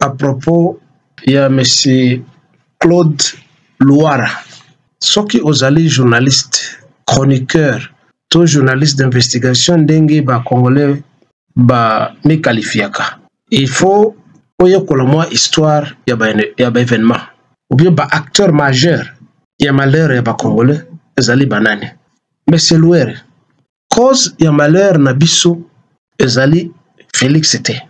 à propos, il y a M. Claude Louara, ceux qui ont allé journaliste, chroniqueur, tout journaliste d'investigation, dengue ba congolais ba me qualifiaka. Il faut que moi histoire y a événement ou bien ba acteur majeur y a malheur y a ba congolais ezali banane. Mais c'est louer cause y a malheur na biso ezali Félix c'était.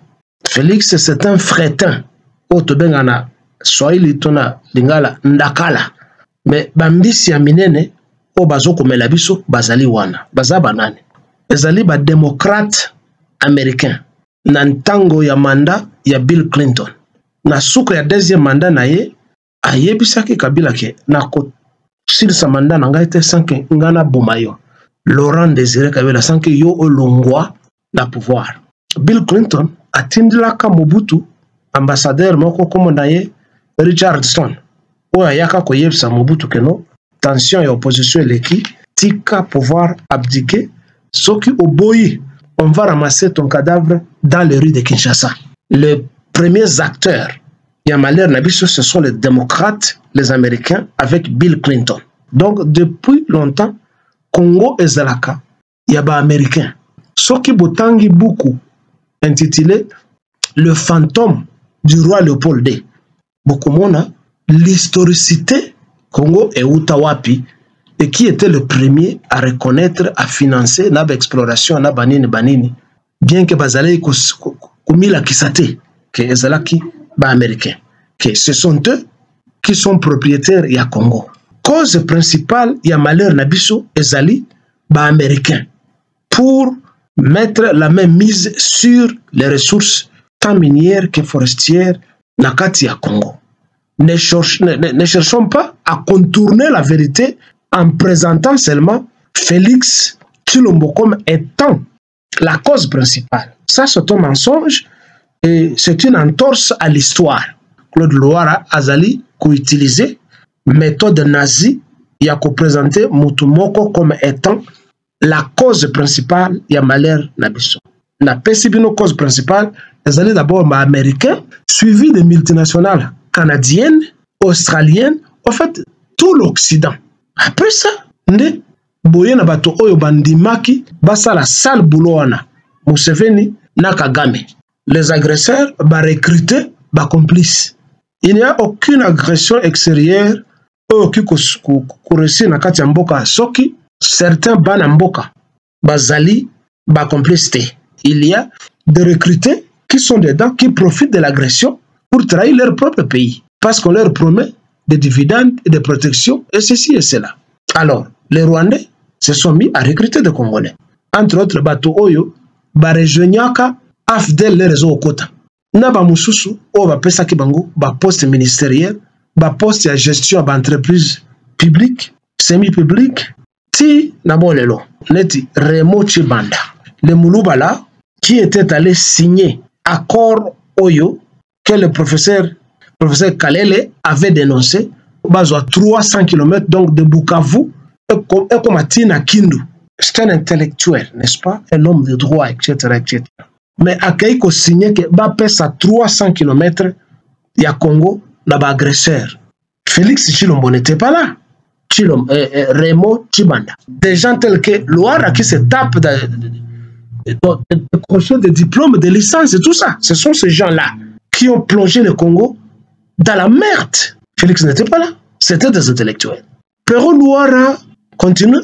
Félix c'est un frétin. Oto bengana Swahili tona lingala ndakala. Mais bambisi ya minene o bazoko mela biso bazali wana. Baza banane. Ezali ba démocrate américain. Na ntango ya mandat ya Bill Clinton. Na suko ya deuxième mandat na ye ayebisaki Kabila ke na ko silisa mandat na ngai te sanke ngana bomayo. Laurent Désiré Kabila sanke yo olongwa na pouvoir. Bill Clinton atindilaka Mobutu ambassadeur moko komona ye Richardson oyo ayaka koyebisa Mobutu keno tension ya opposition eleki tika pouvoir abdiquer soki oboyi on va ramasser ton cadavre dans les rues de Kinshasa. Les premiers acteurs ya malheur na biso ce sont les démocrates, les américains avec Bill Clinton. Donc depuis longtemps Congo ezalaka ya ba américain. Soki botangi beaucoup intitulé Le fantôme du roi Léopold II. Bokomona l'historicité Congo et Utawapi et qui était le premier à reconnaître, à financer na exploration na banini bien que bazalé kumila kisate que ezalaki ba américain que ce sont eux qui sont propriétaires ya Congo. Cause principale ya malheur na biso ezali ba américain pour mettre la même mise sur les ressources tant minières que forestières na kati ya Congo. Ne cherchons pas à contourner la vérité en présentant seulement Félix Tshilombo comme étant la cause principale. Ça, c'est un mensonge et c'est une entorse à l'histoire. Claude Louara Azali qui utilisait méthode nazie et a présenté Mutumoko comme étant la cause principale y a malheur na biso. La pesibino cause principale, les alliés d'abord américains, suivis des multinationales canadiennes, australiennes, en fait, tout l'Occident. Après ça, nde boye na bato oyo bandimaki basa la sale bouloana Museveni na Kagame. Les agresseurs ba recruter ba complices. Il n'y a aucune agression extérieure oyo ki koresi na kati ya mboka soki certains banamboka bazali ba complicité. Il y a des recrutés qui sont dedans, qui profitent de l'agression pour trahir leur propre pays. Parce qu'on leur promet des dividendes et des protections, et ceci et cela. Alors, les Rwandais se sont mis à recruter des Congolais. Entre autres, bateau Oyo, Barejouniaka, Afdel les réseaux au quota. Naba Moussousou, o ba pesa ki bango, ba poste ministériel, ba poste à gestion d'entreprise publique, semi-publique, ti nabolelo, neti Remo Chibanda. Le Mouloubala, qui était allé signer accord Oyo, que le professeur Kalele avait dénoncé, bas à 300 km donc de Bukavu, et comme à Tina Kindu. C'est un intellectuel, n'est-ce pas? Un homme de droit, etc. etc. Mais à Keiko signé que bah pèse à 300 km, il y a Congo, là-bas agresseur. Félix Tshilombo n'était pas là. Remo Chibanda. Des gens tels que Louara qui se tapent de diplômes, de licences et tout ça. Ce sont ces gens-là qui ont plongé le Congo dans la merde. Félix n'était pas là. C'était des intellectuels. Pero Louara continue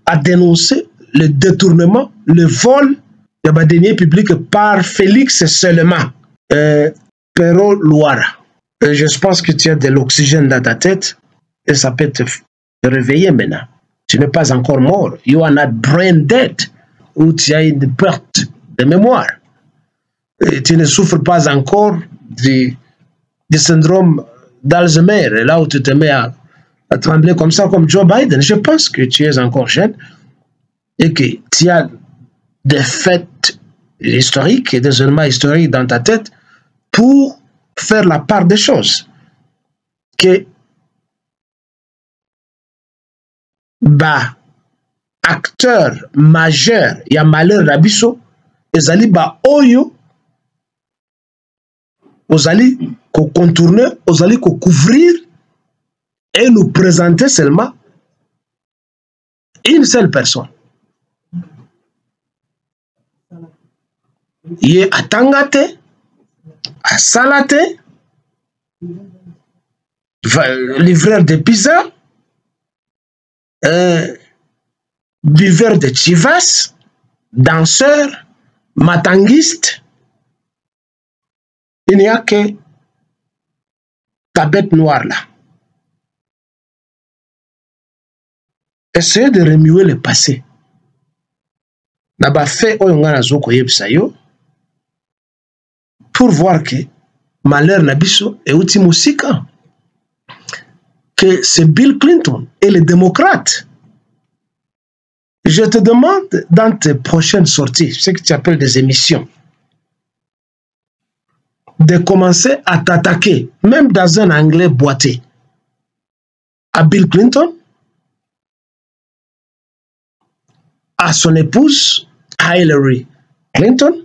à dénoncer le détournement, le vol des deniers publics par Félix seulement. Pero Louara. Je pense que tu as de l'oxygène dans ta tête et ça peut te réveiller maintenant. Tu n'es pas encore mort. You are not brain dead. Ou tu as une perte de mémoire. Et tu ne souffres pas encore du syndrome d'Alzheimer. Et là où tu te mets à trembler comme ça, comme Joe Biden. Je pense que tu es encore jeune et que tu as des faits historiques et des éléments historiques dans ta tête pour faire la part des choses. Que acteur majeur ya malheur na biso ezali ba oyo ozali contourner, ozali couvrir et nous présenter seulement une seule personne. Yé atangate, asalate, livreur de pizza, buveur de chivas, danseur, matanguiste. Il n'y a que ta bête noire là. Essayez de remuer le passé. Naba fait oyongana zoko yebsayo pour voir que malheur nabiso et outi musika que c'est Bill Clinton et les démocrates. Je te demande dans tes prochaines sorties, ce que tu appelles des émissions, de commencer à t'attaquer, même dans un anglais boité, à Bill Clinton, à son épouse, Hillary Clinton,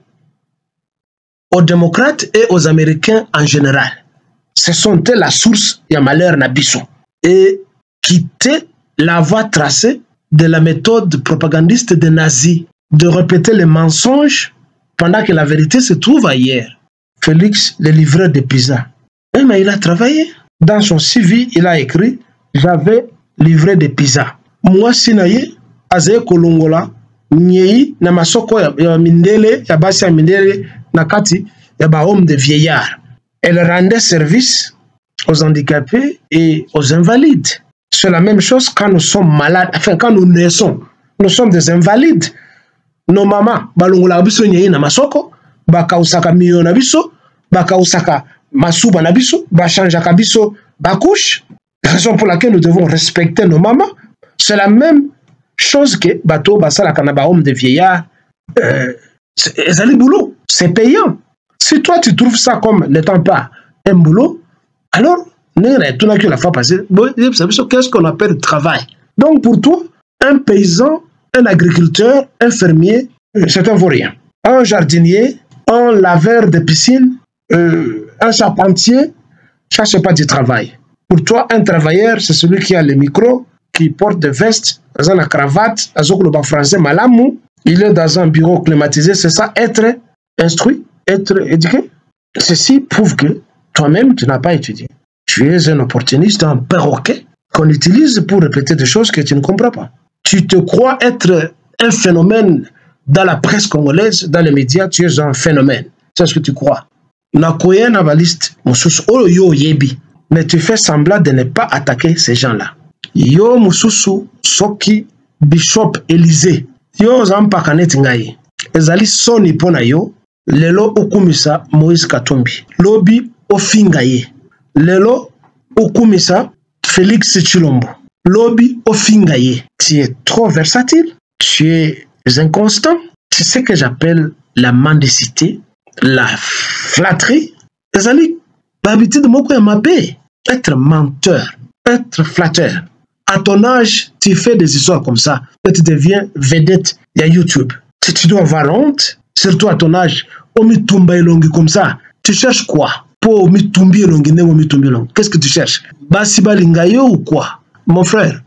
aux démocrates et aux Américains en général. Ce sont eux la source du malheur Nabiso. Et quitter la voie tracée de la méthode propagandiste des nazis, de répéter les mensonges pendant que la vérité se trouve ailleurs. Félix, le livreur de pizza, mais il a travaillé. Dans son CV, il a écrit « J'avais livré des pizzas ». Moi, sinaye, azaye kolongola, nyei, na masoko ya mindele, ya basi ya mindele, na kati, ya ba homme de vieillard. Elle rendait service aux handicapés et aux invalides. C'est la même chose quand nous sommes malades, enfin quand nous naissons. Nous sommes des invalides. Nos mamans, balongola biso nyei na masoko, baka usaka miyo na biso, baka usaka masuba na biso, bachangaka biso bakouche. Raison pour laquelle nous devons respecter nos mamans. C'est la même chose que bateau basala kanaba homme de vieillard. C'est boulot, c'est payant. Si toi tu trouves ça comme n'étant pas un boulot, alors la fois passée, qu'est-ce qu'on appelle le travail? Donc pour toi, un paysan, un agriculteur, un fermier, c'est un vaurien. Un jardinier, un laveur de piscine, un charpentier, ça c'est pas du travail. Pour toi, un travailleur, c'est celui qui a le micro, qui porte des vestes, dans la cravate, dans français malamou, il est dans un bureau climatisé, c'est ça, être instruit, être éduqué. Ceci prouve que toi-même, tu n'as pas étudié. Tu es un opportuniste, un perroquet qu'on utilise pour répéter des choses que tu ne comprends pas. Tu te crois être un phénomène dans la presse congolaise, dans les médias, tu es un phénomène. C'est ce que tu crois. Mais tu fais semblant de ne pas attaquer ces gens-là. Yo mususu soki Bishop Élysée. Yo zampakanet ngai. Ezali soni pona yo. Lelo okumisa Moïse Katumbi. Lobi ofingaye. Lelo okumisa Félix Tshilombo. Lobi ofingaye. Tu es trop versatile. Tu es inconstant. C'est ce que j'appelle la mendicité, la flatterie. Ezali l'habitude de moko ya mabe. Être menteur, être flatteur. À ton âge, tu fais des histoires comme ça et tu deviens vedette de YouTube. Si tu dois avoir honte, surtout à ton âge, omitumba elongi comme ça, tu cherches quoi? Pour omitumbi elongi, ne omitumbi elongi. Qu'est-ce que tu cherches? Basi balingayo ou quoi? Mon frère,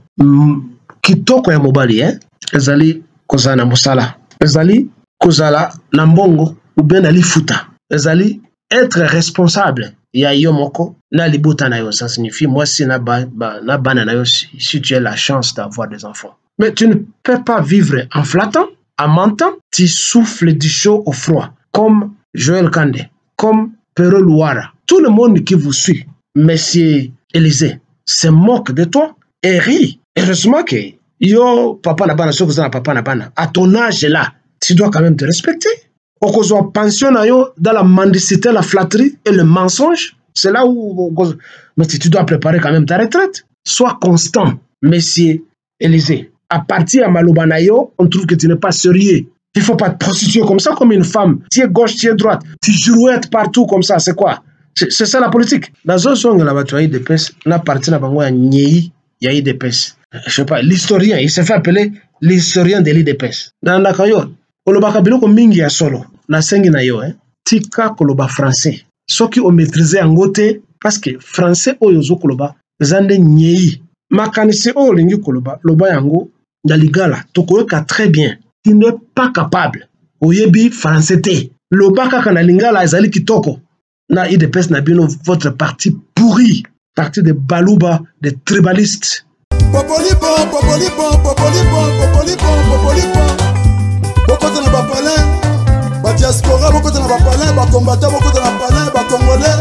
kitoko ya mobali, hein? Ezali kozala na musala. Ezali kozala na mbongo ou bien ali futa. Ezali être responsable. Ya yomoko na libuta na yo, ça signifie moi si na bana na yo, si tu as la chance d'avoir des enfants. Mais tu ne peux pas vivre en flattant, en mentant, tu souffles du chaud au froid, comme Joël Kandé, comme Pero Luara. Tout le monde qui vous suit, Monsieur Élysée, se moque de toi et rit. Heureusement que yo papa na bana, papa na bana, à ton âge là, tu dois quand même te respecter. Au soit pension dans la mendicité, la flatterie et le mensonge, c'est là où mais tu dois préparer quand même ta retraite. Sois constant, Monsieur Élysée. À partir de Malobanayo, on trouve que tu n'es pas sérieux. Il ne faut pas te prostituer comme ça, comme une femme. Tu es gauche, tu es droite. Tu girouettes partout comme ça, c'est quoi? C'est ça la politique. Dans un son, il y a des pèses. La partie de la il y a des pèses. Je sais pas, l'historien, il s'est fait appeler l'historien de l'île des pèses. Dans la caillou, on le bakabilo comme mingi ya solo. Na sengi na yo, tika koloba français. soki o maîtriser yango te parce que français oyo ozokoloba eza nde nyei makanisi oyo olingi koloba loba yango na lingala tokoyoka très bien. Tu n'es pas capable oyebi français te loba kaka na lingala ezali kitoko na IDPS na bino votre parti pourri, parti de baluba, de tribalistes. Popolipon, popolipon, popolipon, popolipon, popolipon. Beaucoup de nos palais, ba diaspora, beaucoup de nos palais, ba combattants, beaucoup de nos palais, ba congolais.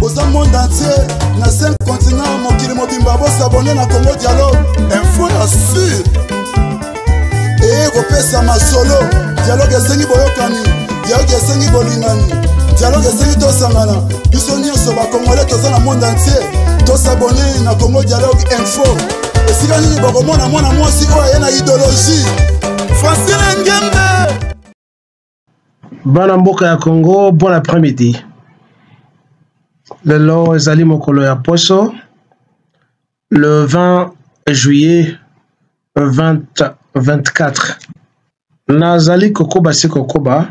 Au monde entier, na 5 continents, mon kili mobimba, bo s'abonner na Congo Dialogue. Info la sûr. Et repesa ma solo. Dialogue esengi boyokani, dialogue esengi bolingani, dialogue esengi tosangana. Biso nyonso ba congolais toza na monde entier. To s'abonner na Congo Dialogue Info. Et si la ligne bakomona mwana mwasi oyo aye na idéologie Francine Ngembe. Bana mboka ya Congo, bon après-midi. Lelo ezali mokolo ya poso le 20 juillet 2024. Nazali kokoba si kokoba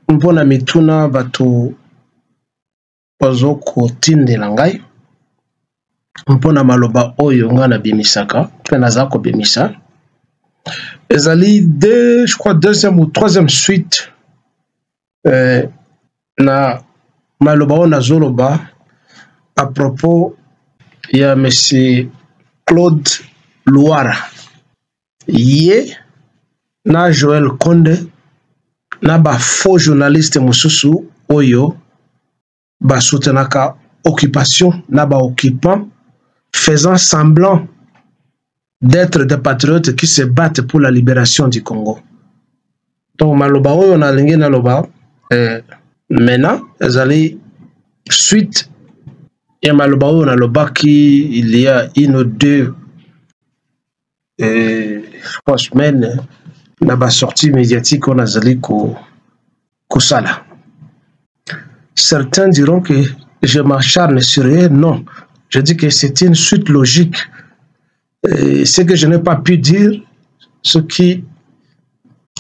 mpona mituna bato bazo kotindela ngai mpona maloba oyo nga na bimisaka pe naza ko bimisa ezali je crois deuxième ou troisième suite na maloba oyo nazoloba à propos ya monsieur Claude Louara ye na Joël Konde na ba faux journaliste mosusu oyo ba soutenaka occupation na ba occupant faisant semblant d'être des patriotes qui se battent pour la libération du Congo. Donc maloba oyo na lingi na loba maintenant ezali suite et maloba oyo na loba qui il y a une ou deux semaines na ba sortie médiatique on azali ko sala. Certains diront que je m'acharne sur eux. Non, je dis que c'est une suite logique. Ce que je n'ai pas pu dire, ce qui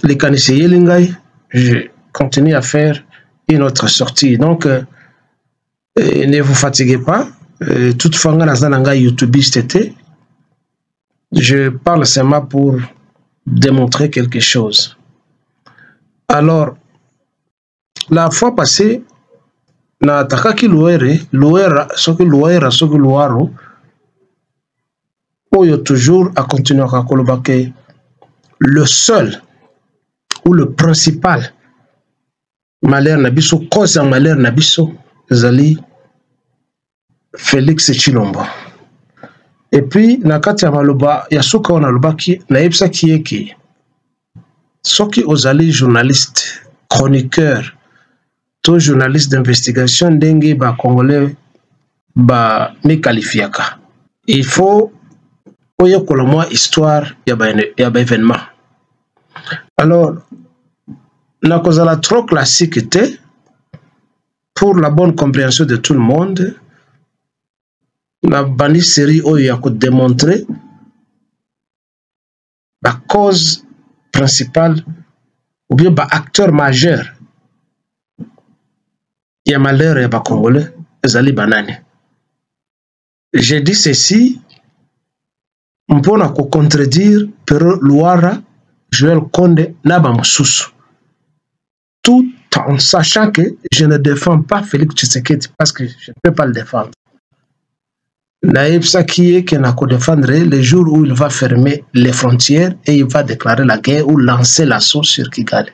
les canissés Lingay, je continue à faire une autre sortie. Donc, ne vous fatiguez pas. Toutefois, YouTubeiste était. Je parle seulement pour démontrer quelque chose. Alors, la fois passée, na takaki Louera, soki Louaro, oyo toujours à continuer à koloba ke le seul ou le principal malheur nabiso, cause en malheur nabiso, zali Félix Tshilombo. Et puis, na kati ya maloba, ya soka on aloba ki, na yebsa ki eki, soki ozali journaliste, chroniqueur, tout journaliste d'investigation ndenge ba congolais ba me qualifiaka. Il faut oyo kolomwa histoire ya ba événement. Alors na kozala trop classique te pour la bonne compréhension de tout le monde. Na bani série oyo ya ko démontrer la cause principale ou bien ba acteur majeur il y a malheur et pas congolais, ezali banane. J'ai dit ceci, on peut contredire Pero Louara, Joël Konde, Naba Moussous. Tout en sachant que je ne défends pas Félix Tshisekedi parce que je ne peux pas le défendre. Naïb Sakiye qui n'a qu'à défendre le jour où il va fermer les frontières et il va déclarer la guerre ou lancer l'assaut sur Kigali.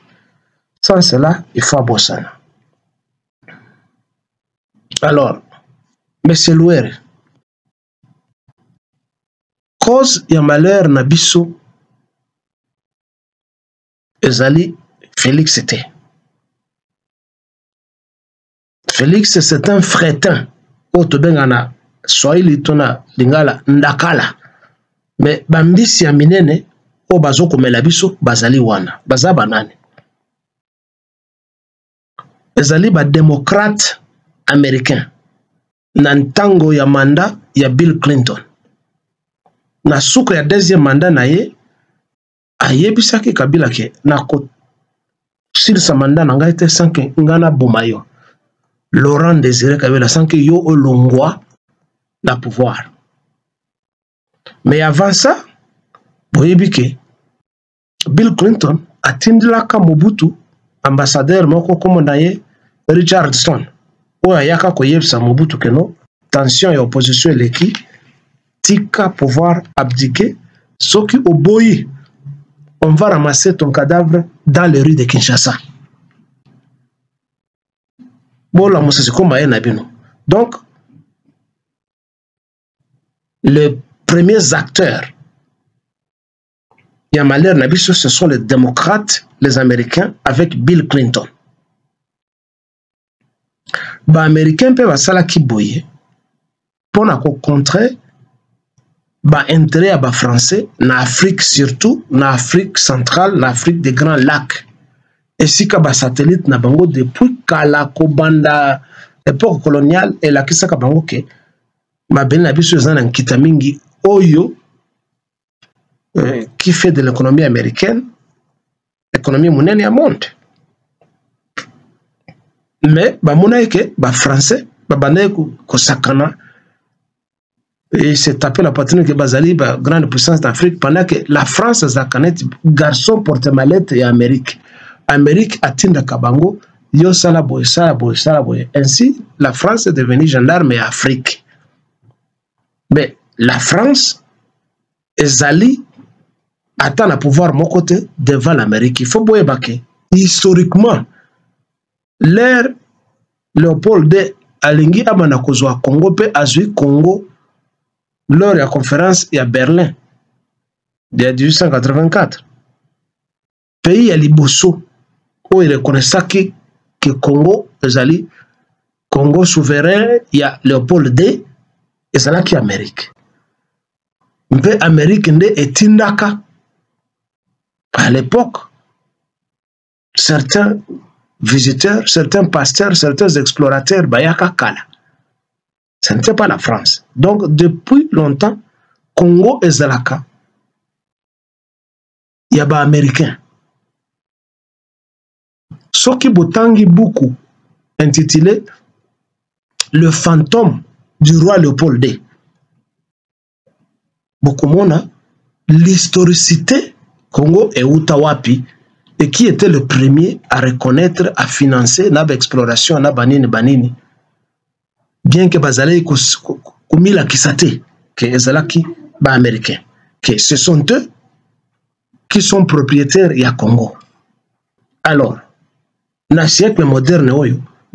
Sans cela, il faut abosser. Alors, monsieur Louere, cause y a malheur nabiso, ezali Félix était. Félix c'est un frétin. Otobengana, Swahili tona lingala ndakala. Mais bambisi ya minene, o bazo komela biso, bazali wana, bazaba nani. Ezali ba démocrate américain na ntango ya mandat ya Bill Clinton na suko ya deuxième mandat na ye ayebisaki Kabila ke na ko silisa mandat na ngai te sanke ngana bomayo Laurent Désiré Kabila sans que yo olongwa na pouvoir. Mais avant ça, boyebi ke Bill Clinton atindilaka Mobutu ambassadeur moko komondaye Richardson oyo ayaka koyebisa Mobutu keno tension et opposition eleki tika pouvoir abdiquer soki oboyi on va ramasser ton cadavre dans les rues de Kinshasa. Donc les premiers acteurs Yamalère Nabiso, ce sont les démocrates, les Américains, avec Bill Clinton. Les Américains peuvent faire qui boye pour contrer l'intérêt des Français, en Afrique surtout, en Afrique centrale, en Afrique des Grands Lacs. Et si les satellites na bango depuis Kalako Banda, l'époque coloniale, et la Kisa Kabango, ma ben Nabiso zan en Kitamingi, Oyo, qui fait de l'économie américaine, l'économie monnaie monte. Mais, les Français, et s'est tapé la poitrine que Bazali, la grande puissance d'Afrique, pendant que la France, Zakanet, garçon porte-mallette et Amérique. Amérique atteint Kabango, yo salaboy, salaboy, salaboy. Ainsi, la France est devenue gendarme et Afrique. Mais la France, Zali, attend à pouvoir mon côté devant l'Amérique. Il faut boire baquet. Historiquement, l'ère Léopold II Alingi Abanakozo à Congo peut azui Congo lors de la conférence à Berlin de 1884. Pays à Liboso où il reconnaissait que Congo est Congo souverain, il y a Léopold II et c'est là qui est Amérique. Un peu Amérique est Tindaka. À l'époque, certains visiteurs, certains pasteurs, certains explorateurs, Bayaka Kala. Ce n'était pas la France. Donc, depuis longtemps, Congo et Zalaka, il y a des Américains. Soki Botangi beaucoup, intitulé Le fantôme du roi Léopold II. Beaucoup mona l'historicité Congo et Utawapi et qui était le premier à reconnaître, à financer l'exploration na banini banini. Bien que Bazalé Kumila Kisate, que Ezalaki ba américain, que ce sont eux qui sont propriétaires à Congo. Alors, dans le siècle moderne,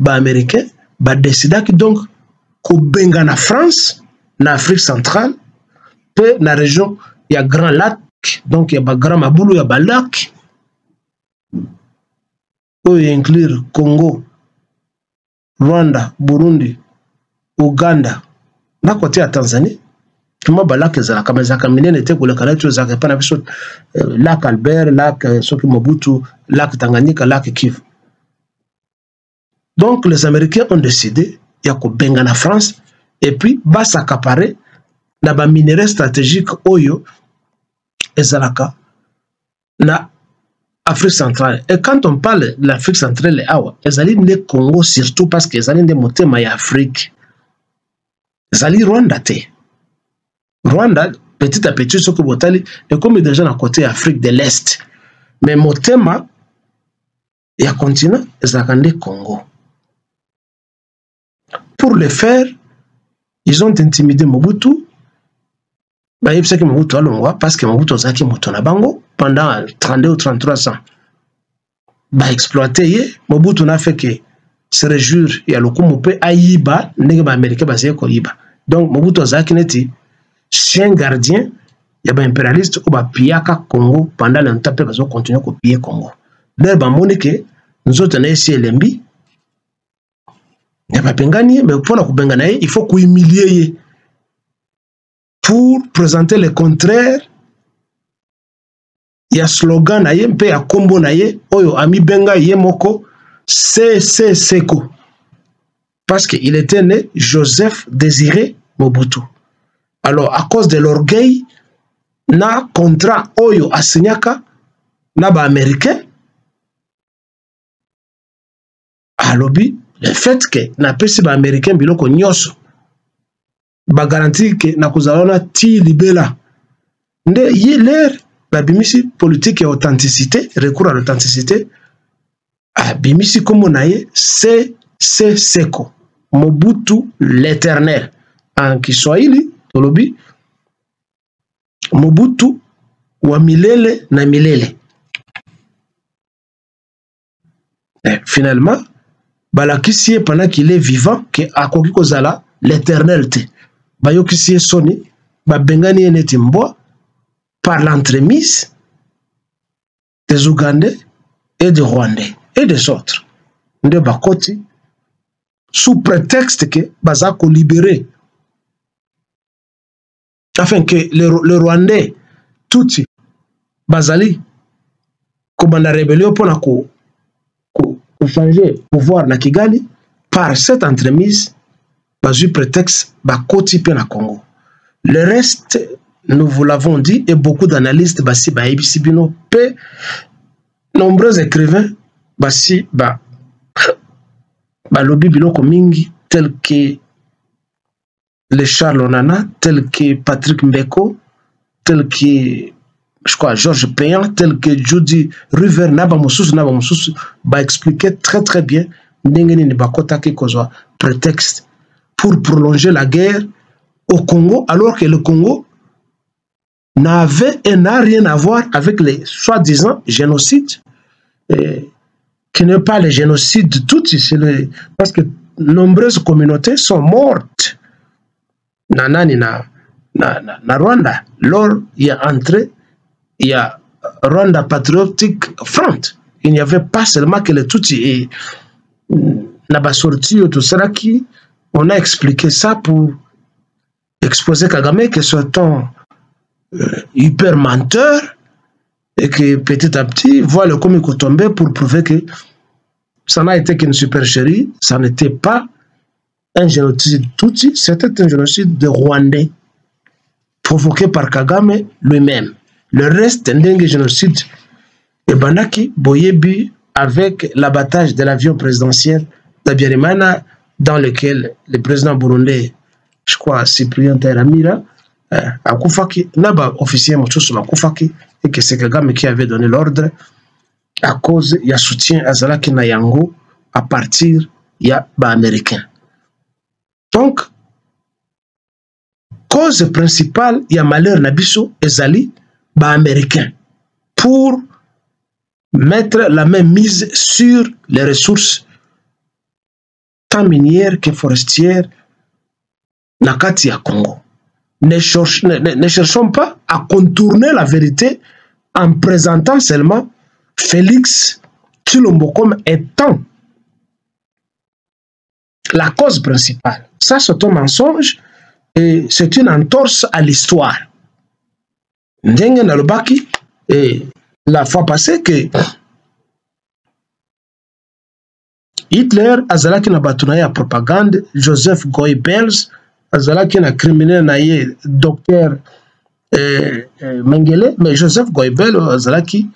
ba américain ba décida que donc ko benga na France, na Afrique centrale, pe na région il y a Grand Lac, donc il y a Grand Maboulou, il y a lac, où il inclure Congo, Rwanda, Burundi, Ouganda, na côté à Tanzanie, tout le monde est là, comme les Akamine étaient pour le Canada, tous les Akamine, lac Albert, lac Soki Mobutu, lac Tanganyika, lac Kivu. Donc les Américains ont décidé, il y a ko benga na France, et puis ba s'accaparer na ba minerais stratégique Oyo et Zalaka na Afrique centrale. Et quand on parle de l'Afrique centrale, ils allaient le Congo surtout parce qu'ils allaient monter en Afrique. Ils allaient Rwanda. Rwanda, petit à petit, ce que vous avez, et comme déjà à côté Afrique de l'Est. Mais Motema, il y a un continent, ils allaient Congo. Pour le faire, ils ont intimidé Mobutu. Parce que Mobutu Zaki Motonabango pendant 32 ou 33 ans. Exploité, Mobutu n'a fait que se réjouir, il y a le coup Mopé Aïba, n'est-ce américain basé Koyiba. Donc Mobutu Zaki n'était chien gardien, il y a un impérialiste au Piaka Congo pendant longtemps, parce qu'on continue à copier Congo. D'ailleurs, Monique, nous autres, on a essayé l'embi. Il n'y a pas de gagner, mais pour la couper, il faut qu'on humilie. Pour présenter le contraire, il y a slogan naye mpe ya kombo naye oyo ami benga yemoko Seko. Parce qu'il était né Joseph Désiré Mobutu. Alors à cause de l'orgueil na contrat oyo asignaka na ba américain alobi le fait que na pesi ba américain biloko nyoso ba garantie que na kozalona ti libela nde l'air ba bimisi politique et authenticité, recours à l'authenticité a bimisi comme naye c'est Seko Mobutu l'Éternel en Kiswahili tolobi Mobutu wa milele na milele. Et finalement balakisi pendant qu'il est vivant que akoki kozala l'Éternel te bayokisi soni babengani eneti mbwa par l'entremise des Ougandais et des Rwandais et des autres nde bakoti sous prétexte que bazako libérer afin que le Rwandais Tutsi bazali kobanda rébellion pour ko changer pouvoir na Kigali par cette entremise bazu prétexte bakoti pe na Congo. Le reste nous vous l'avons dit et beaucoup d'analystes basi ba ebisi bino pe nombreux écrivains basi ba balobi biloko mingi tel que le Charles Onana, tel que Patrick Mbeko, tel que je crois Georges Payan, tel que Judy River Naba Moussus ba expliquer très bien ndengeni ni bakota ke kozwa prétexte pour prolonger la guerre au Congo alors que le Congo n'avait et n'a rien à voir avec les soi-disant génocides qui n'est pas le génocide de Tutsi, parce que nombreuses communautés sont mortes na Rwanda. Lors il y a entré, il y a Rwanda Patriotic Front. Il n'y avait pas seulement que les Tutsi et n'a sorti tout ça qui on a expliqué ça pour exposer Kagame que c'est un hyper menteur et que petit à petit voit le comique tomber pour prouver que ça n'a été qu'une supercherie, ça n'était pas un génocide Tutsi, c'était un génocide de Rwandais provoqué par Kagame lui-même. Le reste d'un génocide et Banaki Boyebi avec l'abattage de l'avion présidentiel d'Abiyarimana dans lequel le président burundais, je crois Cyprien Taramira, a Koufaki, n'a officier Moutoussou Koufaki, et que c'est Kagame qui avait donné l'ordre à cause il y a soutien à Zalaki Nayango à partir il y a américain. Donc cause principale il y a malheur Nabiso et Zali américain pour mettre la même mise sur les ressources tant minières que forestières Nakati à Congo. Ne cherchons pas à contourner la vérité en présentant seulement Félix Tshilombo comme étant la cause principale. Ça, c'est un mensonge et c'est une entorse à l'histoire. Ndenge Nalobaki, et la fois passée que Hitler azalaki na batunaye à propagande, Joseph Goebbels azalaki na criminel naye docteur Mengele, mais Joseph Goebbels azalaki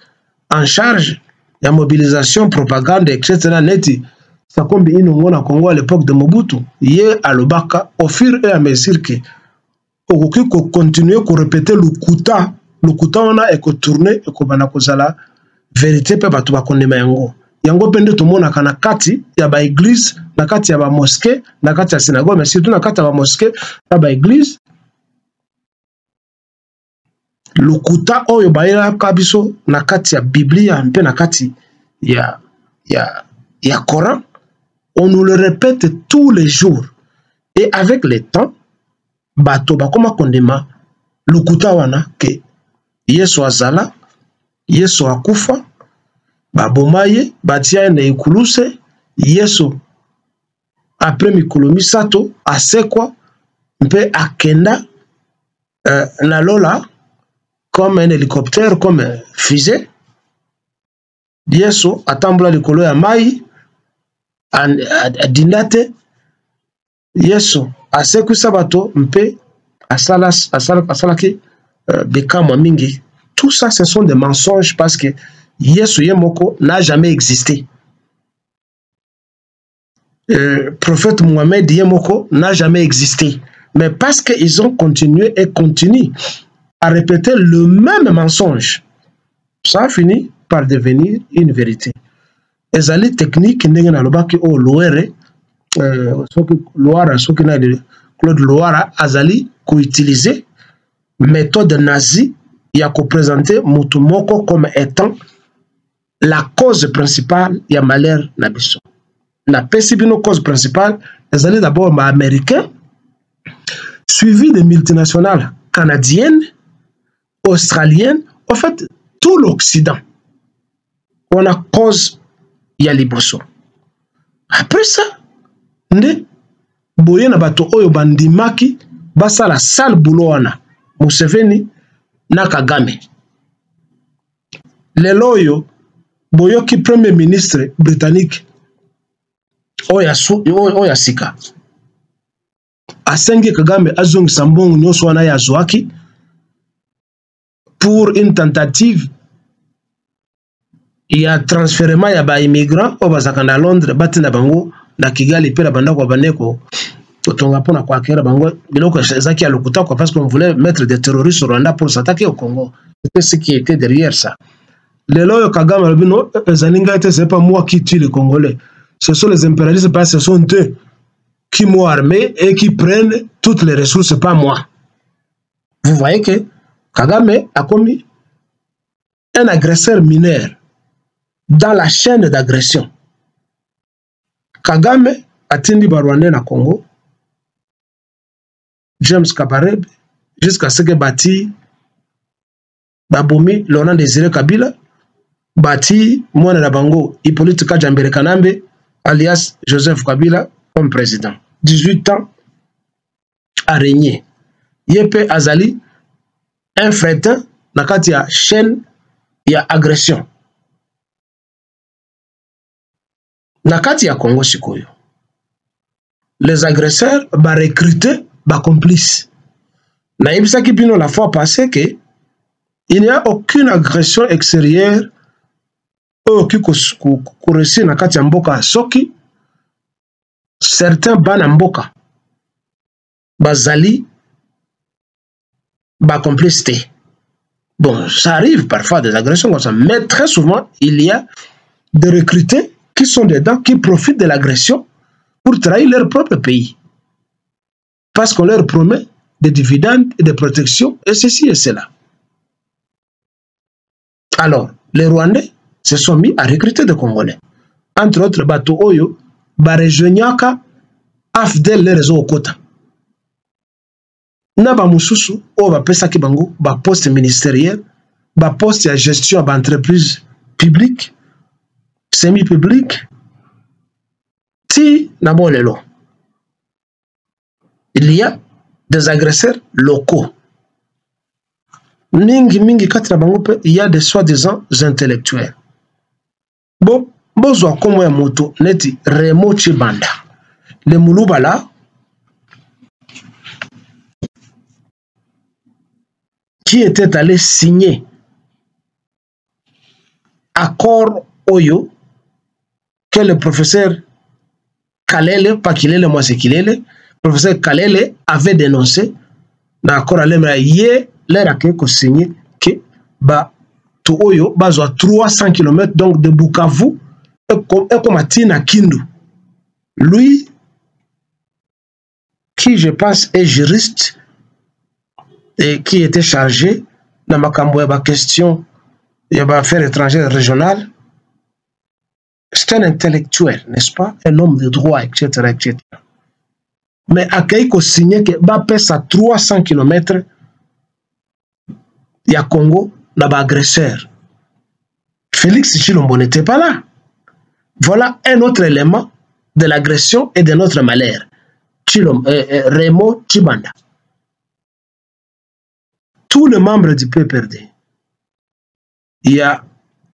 en charge de la mobilisation, propagande, etc. Neti, ça comme inongo na Congo à l'époque de Mobutu, yé alobaka au fur et à mesure que okoki ko continuer ko répéter le kuta on a eko tourner eko bana kozala vérité pe batu ba kondema yango. Yango pende to mona kana kati ya ba église, na kati ya ba mosquée, na kati ya synagogue, mais surtout na kati ya ba mosquée, na ba église. Lokuta oyo baila kabiso na kati ya Biblia mpe na kati ya Coran, on nous le répète tous les jours. Et avec le temps, bato bakoma kondema lokuta wana ke Yesu azala, Yesu akufa, babomaye, batia na ikuluse, Yesu après mikolo misato asekwa mpe akenda na lola comme un hélicoptère, comme un fusée. Yesu atambula likolo ya mai adinate. Yesu asekwisa bato mpe asalaki bekama mingi. Tout ça, ce sont des mensonges parce que Yesu Yemoko n'a jamais existé. prophète Mohamed Yemoko n'a jamais existé. Mais parce qu'ils ont continué et continuent à répéter le même mensonge, ça a fini par devenir une vérité. Ezali technique ndenge na lobaki o Loere soki Loara soki na Claude Loara azali ko utiliser méthode nazie ya ko présenter mutu moko comme étant la cause principale ya malheur na biso. Na pesi bino cause principale ezali d'abord ma américain suivi des multinationales canadiennes, australiennes, en fait tout l'Occident. On a cause ya liboso. Après ça, nde boye na bato oyo bandimaki basala sale boulot wana Museveni na Kagame. Lelo oyo boyoki premier ministre britannique oya sika asengi Kagame azongisa mbongo nyonso wana ya zwaki pour une tentative ya transfèrement ya ba immigrants au bazaka na Londres batina bango na Kigali pe na banda kwa baneko totonga pona kwa kera bango biloko ezaki ya lokuta quoi, parce qu'on voulait mettre des terroristes au Rwanda pour s'attaquer au Congo. C'était ce qui était derrière ça. Lelo Kagame albino zaninga était c'est pas moi qui tue les Congolais. Ce sont les impérialistes parce que ce sont eux qui m'ont armé et qui prennent toutes les ressources, pas moi. Vous voyez que Kagame a commis un agresseur mineur dans la chaîne d'agression. Kagame a tindi Barwandais na Congo, James Kabarebe, jusqu'à ce que bâti Babomi, Laurent Désiré Kabila, bâti Mwana Nabango, Hippolyte Kajambere Kanambe, alias Joseph Kabila, comme président. 18 ans à régner. Yepe Azali, un fretin, nakati ya chaîne, ya agression. Nakati ya Congo Sikoyo. Les agresseurs ba recruter ba complices. Na ibisa ki bino la fois passée que il n'y a aucune agression extérieure qui kouresi nakati ya mboka soki certains bana mboka bazali ba complicité. Bon, ça arrive parfois des agressions comme ça, mais très souvent il y a des recrutés qui sont dedans, qui profitent de l'agression pour trahir leur propre pays. Parce qu'on leur promet des dividendes et des protections, et ceci et cela. Alors, les Rwandais se sont mis à recruter des Congolais. Entre autres, Bato Oyo, Barejouniaka, Afdel les réseaux au quota. Naba Moussousou, ou ba Pesaki Bango, ba poste ministériel, ba poste de gestion d'entreprise publique, semi-public, ti nabo lelo. Il y a des agresseurs locaux. Mingi kati na bango pe il y a des soi-disant intellectuels. Bon, bozo komo ya moto neti Remo Chibanda. Le Mulubala qui était allé signer accord Oyo que le professeur Kalele, pas Kilele, moi c'est Kilele, le professeur Kalele avait dénoncé dans l'accord à l'Emra, hier, l'air à quelque signé que ba to Oyo, bazo à 300 km donc de Bukavu, et comme à Tina Kindu. Lui, qui je pense est juriste et qui était chargé dans ma question, il y a affaires étrangères régionales. C'est un intellectuel, n'est-ce pas? Un homme de droit, etc. etc. Mais à Keiko signé que Bappé à 300 km, il y a Congo, là-bas agresseur. Félix Chilombo n'était pas là. Voilà un autre élément de l'agression et de notre malheur. Remo Chibanda. Tous les membres du PPRD, il y a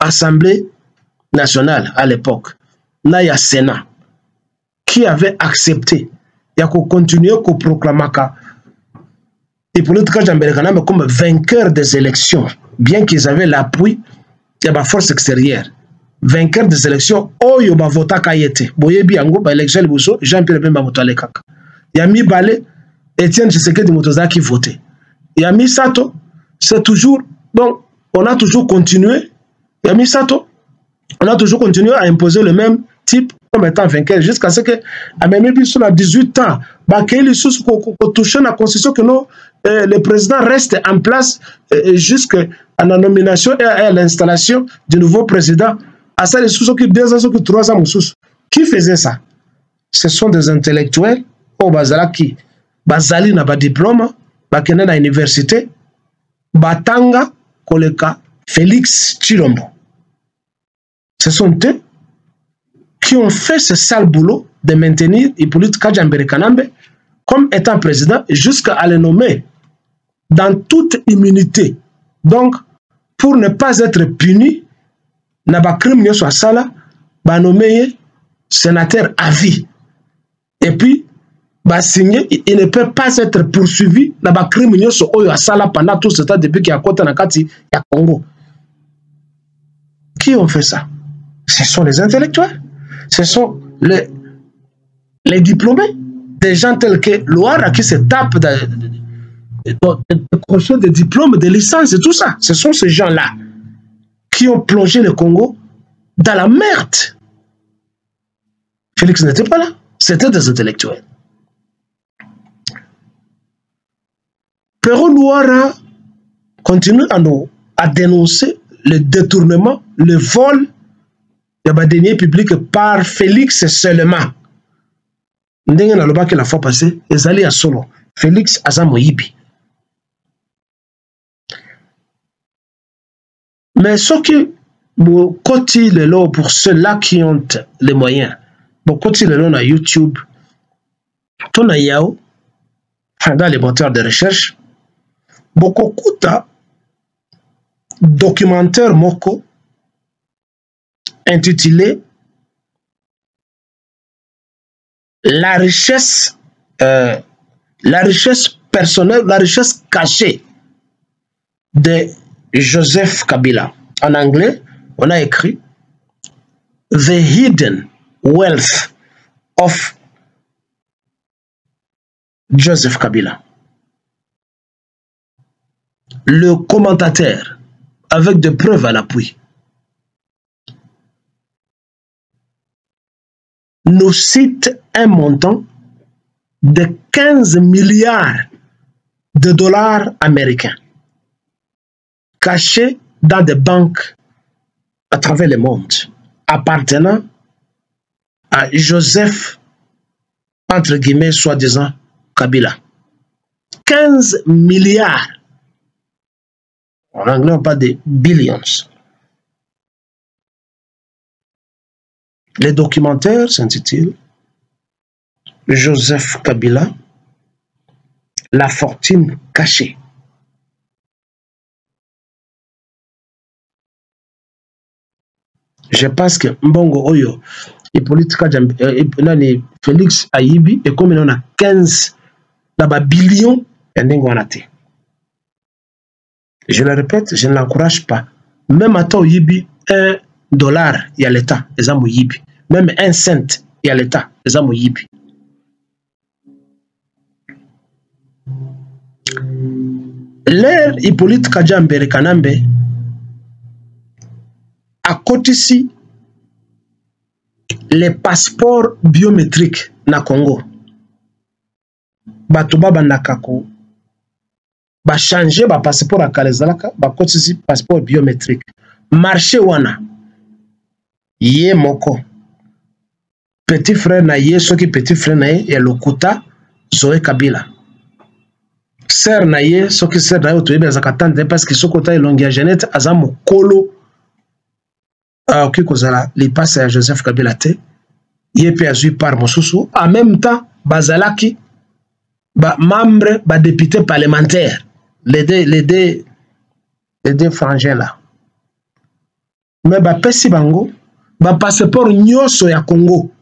Assemblée nationale à l'époque, il y a Sénat, qui avait accepté, il y a continué à proclamer les politiques comme vainqueurs des élections, bien qu'ils avaient l'appui de la force extérieure. vainqueur des élections oyo bavotaka ye te boyebi yango baélection liboso Jean-Pierre Bemba moto alekaka ya mibale Étienne Tshisekedi moto azalaki voté ya misato c'est toujours donc on a toujours continué ya misato on a toujours continué à imposer le même type comme étant vainqueur jusqu'à ce que à même biso na 18 ans bakei lisusu ko toucher na constitution que non le président reste en place jusqu'à la nomination et à l'installation du nouveau président. À ça, les sous qui 2 ans, qui 3 ans, qui faisait ça? Ce sont des intellectuels au Bazala qui Bazali n'a pas de diplôme, Bakene na université, Batanga, Koleka, Félix Tshilombo. Ce sont eux qui ont fait ce sale boulot de maintenir Hippolyte Kajambere Kanambe comme étant président jusqu'à le nommer dans toute immunité. Donc, pour ne pas être puni, na ba crime nyo so sala, ba nommé sénateur à vie. Et puis, ba signé, il ne peut pas être poursuivi na ba crime nyo so oyo sala pendant tout ce temps depuis qu'il y a kota na kati ya Congo. Qui ont fait ça? Ce sont les intellectuels. Ce sont les diplômés. Des gens tels que Loara qui se tapent des diplômes, des licences et tout ça. Ce sont ces gens-là qui ont plongé le Congo dans la merde. Félix n'était pas là. C'était des intellectuels. Pero Loara continue à dénoncer le détournement, le vol des deniers publics par Félix seulement. Ndenge na loba que la fois passée, ezali à solo. Félix aza moyibi. Mais ce qui côté le lot pour ceux-là qui ont les moyens, côté le lot na YouTube, ton yao, dans les moteurs de recherche, beaucoup kuta documentaire moko intitulé la richesse personnelle, la richesse cachée de Joseph Kabila. En anglais, on a écrit The Hidden Wealth of Joseph Kabila. Le commentateur, avec des preuves à l'appui, nous cite un montant de 15 milliards de dollars américains cachés dans des banques à travers le monde appartenant à Joseph, entre guillemets, soi-disant Kabila. 15 milliards. En anglais, on parle de billions. Le documentaire s'intitule Joseph Kabila, la fortune cachée. Je pense que Mbongo Oyo, Hippolyte Kajambere, Félix Ayibi, et comme il en a 15 billions, je le répète, je ne l'encourage pas. Même à toi, Yibi, $1, il y a l'État, les amis Yibi. Même 1 cent, il y a l'État, les amis Yibi. L'ère Hippolyte Kajambere Kanambe, à côté ici, les passeports biométriques na Congo. Batuba Bandakako, ba changer ba passeport à Kalezalaka, ba côté ici passeport biométrique. Marché wana, yé moko. Petit frère na yé, ce qui petit frère na yé, Lokuta, Zoé Kabila. Sœur na yé, ce qui sœur na yé, otoyebe azakatante, parce que ce kota est longia genette, azamo kolo. Ok, kozala, li passe à Joseph Kabila te, yé pe azui par mosusu, en même temps, bazalaki, ba membre, ba député parlementaire, les deux frangins là. Mais ba pesi bango, ba passeport nyoso ya Congo,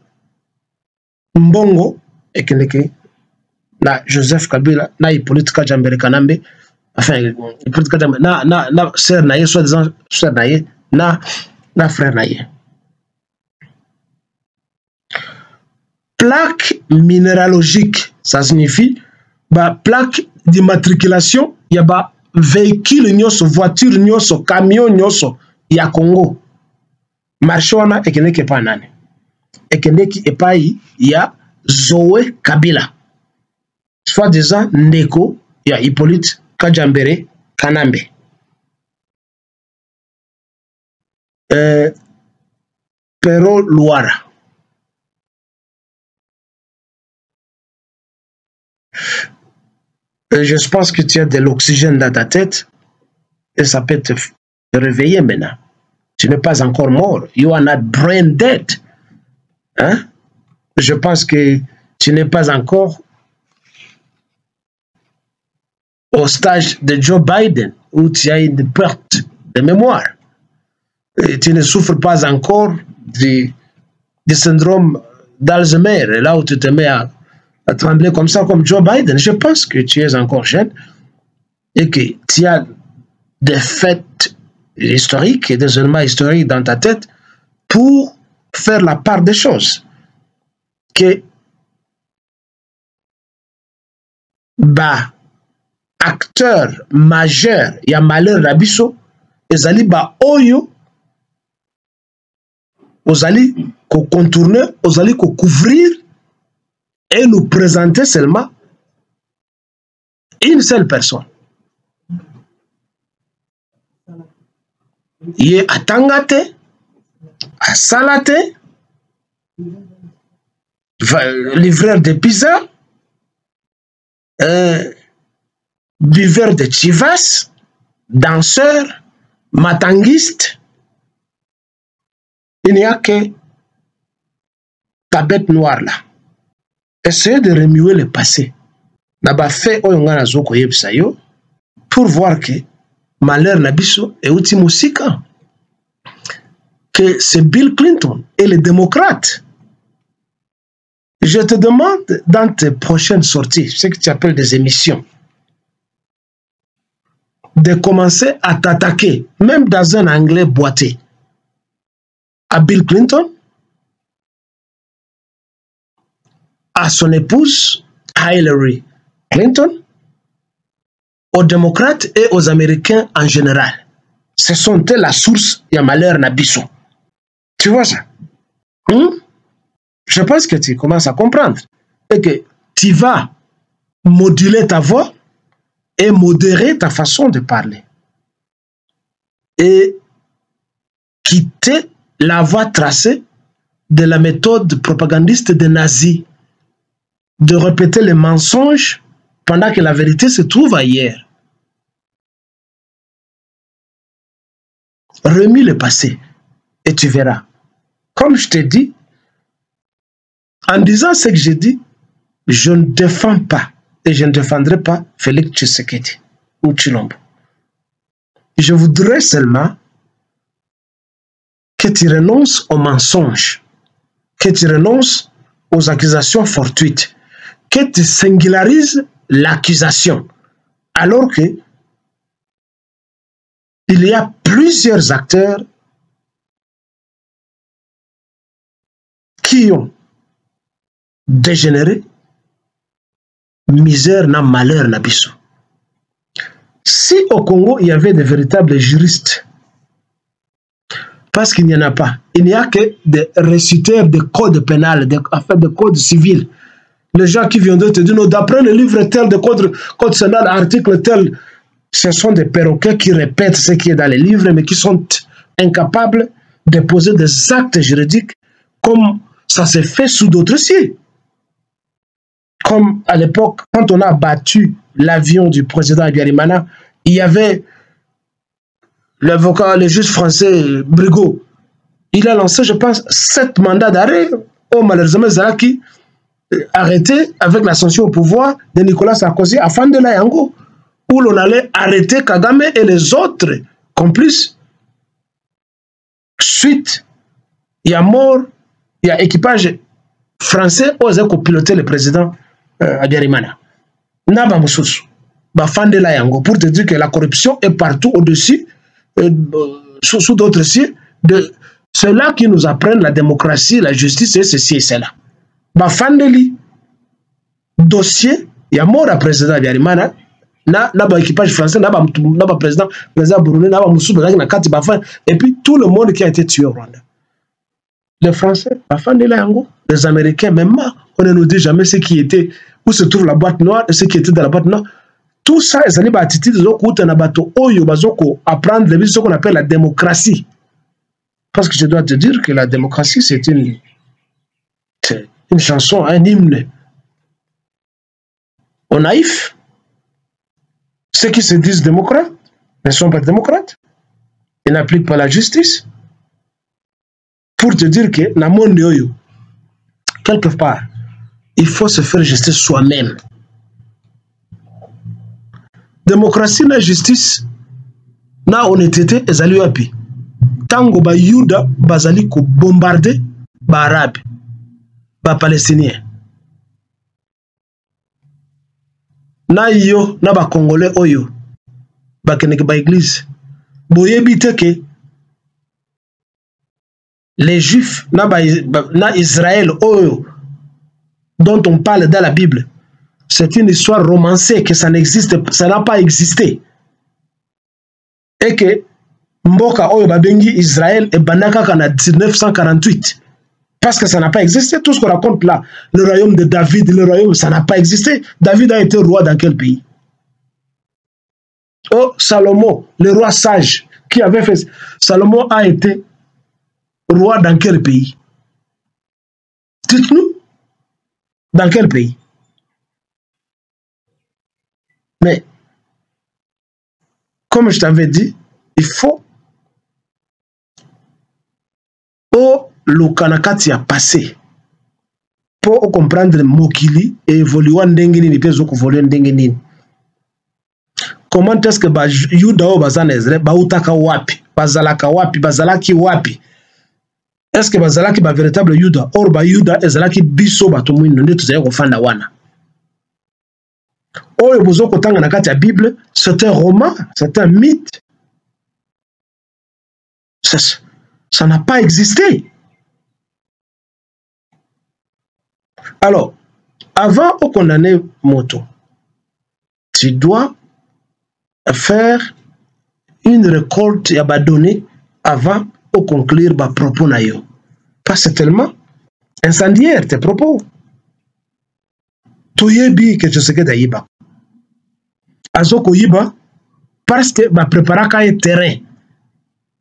Mbongo, et que na Joseph Kabila, na Hippolyte Kajambere Kanambe, enfin, Hippolyte Kajambere, na sœur na yé, soit disant sœur na yé, na frère na yé. plaque minéralogique, ça signifie ba plaque d'immatriculation, il y a ba véhicule nyoso, voiture nyoso, camion nyoso, ya Congo. Marché wana ekeneki epa nani? Ekeneki epai ya Zoé Kabila. Soit disant ndeko ya Hippolyte Kajambere Kanambe. Pero Luara. Je pense que tu as de l'oxygène dans ta tête et ça peut te réveiller maintenant. Tu n'es pas encore mort. You are not brain dead. Hein? Je pense que tu n'es pas encore au stage de Joe Biden où tu as une perte de mémoire. Et tu ne souffres pas encore du syndrome d'Alzheimer, là où tu te mets à trembler comme ça, comme Joe Biden. Je pense que tu es encore jeune et que tu as des faits historiques et des éléments historiques dans ta tête pour faire la part des choses. Que bah, acteur majeur, il y a malheur Rabiso, ezali ba oyo, ozali ko contourner, ozali ko couvrir et nous présenter seulement une seule personne. Yé atangate, asalate, livreur de pizza, buveur de chivas, danseur, matanguiste. Il n'y a que ta bête noire là. Essayez de remuer le passé. Naba fait oyongana zoko yebsayo pour voir que malheur nabiso et outi musika. Que c'est Bill Clinton et les démocrates. Je te demande dans tes prochaines sorties, ce que tu appelles des émissions, de commencer à t'attaquer, même dans un anglais boité, à Bill Clinton, à son épouse, Hillary Clinton, aux démocrates et aux Américains en général. Ce sont eux la source du malheur Nabiso. Tu vois ça? Je pense que tu commences à comprendre. Et que tu vas moduler ta voix et modérer ta façon de parler. Et quitter la voie tracée de la méthode propagandiste des nazis, de répéter les mensonges pendant que la vérité se trouve ailleurs. Remue le passé et tu verras. Comme je te dis, en disant ce que j'ai dit, je ne défends pas et je ne défendrai pas Félix Tshisekedi ou Tshilombo. Je voudrais seulement que tu renonces aux mensonges, que tu renonces aux accusations fortuites, que tu singularises l'accusation, alors que il y a plusieurs acteurs qui ont dégénéré, misère n'a malheur n'a biso. Si au Congo il y avait de véritables juristes, parce qu'il n'y en a pas, il n'y a que des réciteurs de code pénal, de code civil. Les gens qui viennent de te dire, d'après le livre tel de code pénal, article tel, ce sont des perroquets qui répètent ce qui est dans les livres, mais qui sont incapables de poser des actes juridiques comme ça s'est fait sous d'autres cieux. Comme à l'époque, quand on a battu l'avion du président Habyarimana, il y avait l'avocat, le juge français Brigaud. Il a lancé, je pense, 7 mandats d'arrêt. Oh, malheureusement, Zalaki arrêté avec l'ascension au pouvoir de Nicolas Sarkozy à Fandela Yango, où l'on allait arrêter Kagame et les autres complices. Suite, il y a mort, il y a équipage français osé piloter le président Habyarimana. Naba Moussous, Fandela Yango, pour te dire que la corruption est partout au-dessus, sous d'autres cieux, de ceux-là qui nous apprennent la démocratie, la justice et ceci et cela. bafandeli dossier ya mort à président Biarimana na ba équipage français na ba président Burundais na ba musu bazaki na kati bafan et puis tout le monde qui a été tué au Rwanda. Les Français bafandeli yango, les Américains même on ne nous dit jamais ce qui était où se trouve la boîte noire et ce qui était dans la boîte noire. Tout ça est une attitude de na bato oyo bazoko apprendre ce qu'on appelle la démocratie. Parce que je dois te dire que la démocratie c'est une chanson, un hymne aux naïfs. Ceux qui se disent démocrates ne sont pas démocrates. Ils n'appliquent pas la justice. Pour te dire que dans le monde, quelque part, il faut se faire justice soi-même. Démocratie na justice na honnêteté ezali wapi. Tango ba Yuda bazali ko bombarder ba Arabe, ba Palestiniens. Na yo na ba Congolais oyo ba keneke ba église. Boyebi te ke les Juifs na Israël oyo dont on parle dans la Bible, c'est une histoire romancée que ça n'existe, ça n'a pas existé. Et que Mboka oyo babengi Israël et bandaka en 1948. Parce que ça n'a pas existé. Tout ce qu'on raconte là, le royaume de David, le royaume, ça n'a pas existé. David a été roi dans quel pays? Oh, Salomon, le roi sage, qui avait fait... Salomon a été roi dans quel pays? Dites-nous, dans quel pays? Mais, comme je t'avais dit, il faut le kanakati a passé pour comprendre Mokili et évoluer ndengeni peso kuvoluer ndengeni. Comment est-ce que ba Yuda o bazanezre ba utaka wapi bazalaka wapi bazalaki wapi? Est-ce que bazalaki ba véritable Yuda or ba Yuda ezalaki biso bato mwino nde tuzaya kofanda wana? Oyo bozo kotanga na kati ya Bible, c'est un roman, c'est un mythe. Ça n'a pas existé. Alors, avant de condamner Moto, tu dois faire une récolte et abandonner avant de conclure tes propos. Pas c'est tellement incendiaire tes propos. Tu yebi que tu sais que d'aïba. Azoko yiba parce que ma préparaka est terrain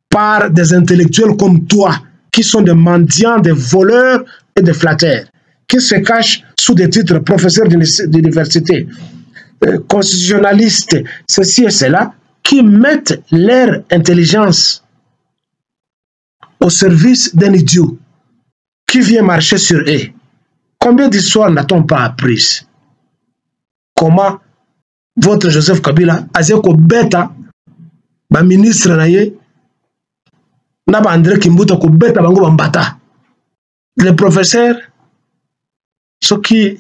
par des intellectuels comme toi qui sont des mendiants, des voleurs et des flatteurs, qui se cachent sous des titres professeurs d'université, constitutionnalistes, ceci et cela, qui mettent leur intelligence au service d'un idiot qui vient marcher sur eux. Combien d'histoires n'a-t-on pas apprises? Comment votre Joseph Kabila a dit que bêta, le ministre naye, n'a pas André Kimbuta ko bêta bango bambata. Les professeurs, ceux qui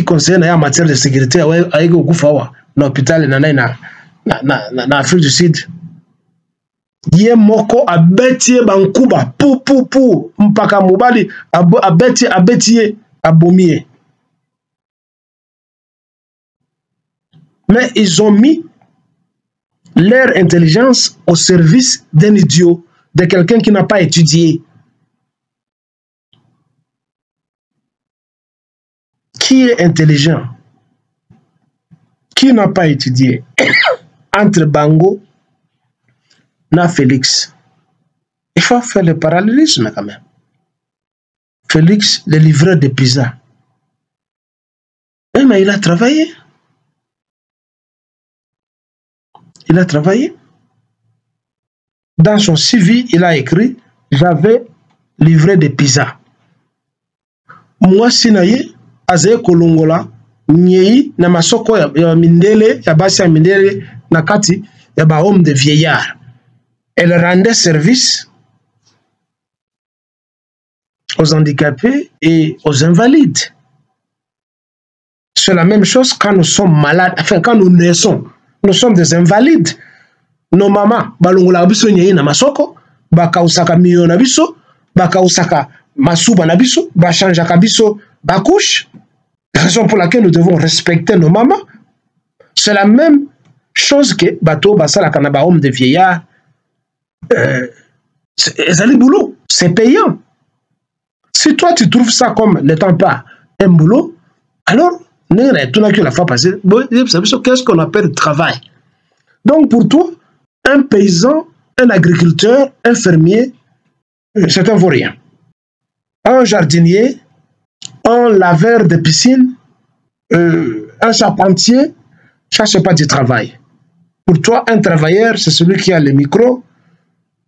conseillent en matière de sécurité, avec au Goufawa, dans l'hôpital na Afrique du Sud. Yé moko abeti bankuba pou mpaka mobali abeti abomie. Mais ils ont mis leur intelligence au service d'un idiot, de quelqu'un qui n'a pas étudié. Qui est intelligent? Qui n'a pas étudié? Entre Bango et Félix. Il faut faire le parallélisme quand même. Félix, le livreur de pizza. Mais il a travaillé. Il a travaillé. Dans son CV, il a écrit « J'avais livré des pizzas. » Moi, sinaye, azaye kolongola, nyei, na masoko ya mindele, ya basi ya mindele, na kati, ya ba homme de vieillard. Elle rendait service aux handicapés et aux invalides. C'est la même chose quand nous sommes malades, enfin quand nous naissons. Nous sommes des invalides. Nos mamans, balongola biso nyei na masoko, baka usaka miyo na biso, baka usaka masuba na biso, ba changeaka biso ba couche. Raison pour laquelle nous devons respecter nos mamans. C'est la même chose que bateau basala kanaba homme de vieillard. C'est boulot, c'est payant. Si toi tu trouves ça comme n'étant pas un boulot, alors la fois passée, qu'est-ce qu'on appelle le travail? Donc pour toi, un paysan, un agriculteur, un fermier, c'est un vaurien. Un jardinier, un laveur de piscine, un charpentier, ça c'est pas du travail. Pour toi, un travailleur, c'est celui qui a le micro,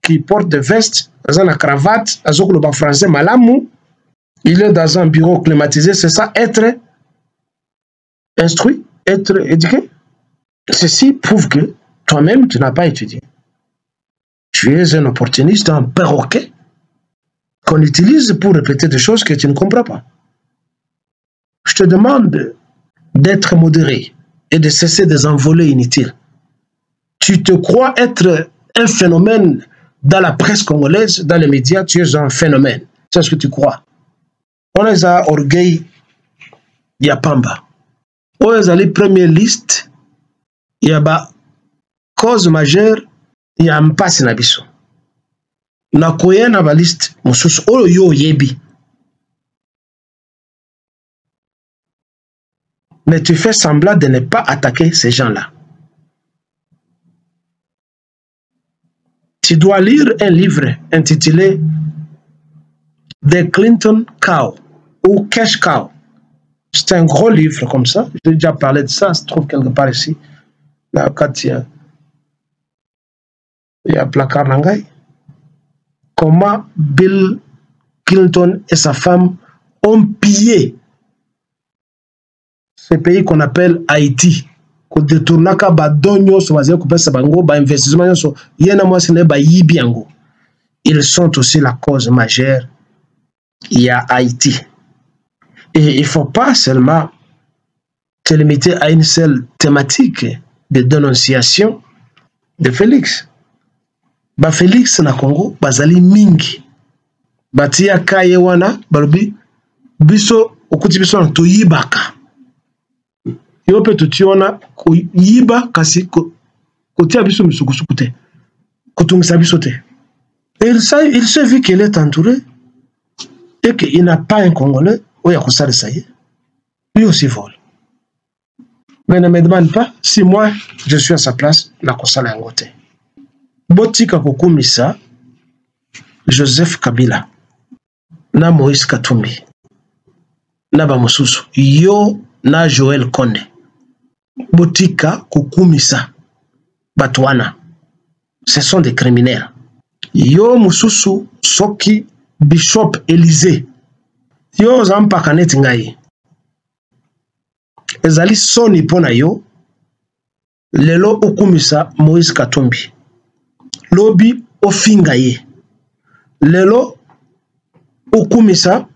qui porte des vestes, dans la cravate, dans français malamou, il est dans un bureau climatisé, c'est ça, être instruit, être éduqué. Ceci prouve que toi-même, tu n'as pas étudié. Tu es un opportuniste, un perroquet qu'on utilise pour répéter des choses que tu ne comprends pas. Je te demande d'être modéré et de cesser des envolées inutiles. Tu te crois être un phénomène dans la presse congolaise, dans les médias, tu es un phénomène. C'est ce que tu crois. On a un orgueil, il y a Pamba. On a les premières listes, il y a cause majeure, il y a un passe nabiso. Na koye na ba liste, mususu oyo yebi. Mais tu fais semblant de ne pas attaquer ces gens-là. Tu dois lire un livre intitulé The Clinton Cow ou Cash Cow. C'est un gros livre comme ça. J'ai déjà parlé de ça. Ça se trouve quelque part ici. Là, quand il y a placard Nangai. Comment Bill Clinton et sa femme ont pillé ce pays qu'on appelle Haïti. Ils sont aussi la cause majeure. Il y a Haïti. Et il ne faut pas seulement te limiter à une seule thématique de dénonciation de Félix. Ba Félix na Congo, bazali mingi. Batia kaye wana, balubi, biso, okuti biso na toyibaka. Yo pe tutiona, yiba kasi, kotia biso misukusukute. Kotungisa biso te. Et il se vit qu'il est entouré et qu'il n'a pas un Congolais. Lui aussi vole. Mais ne me demande pas si moi je suis à sa place, la Kosala Yangote. Botika Kokumisa, Joseph Kabila, na Moïse Katumbi, na Bamususu, yo na Joël Konde. Botika Kokumisa, Batwana, ce sont des criminels. Yo Mususu, Soki, Bishop Élysée. Yo zampa kaneti ngai. Ezali soni pona yo. Lelo okumisa Moïse Katumbi. Lobi ofinga ye. Lelo okumisa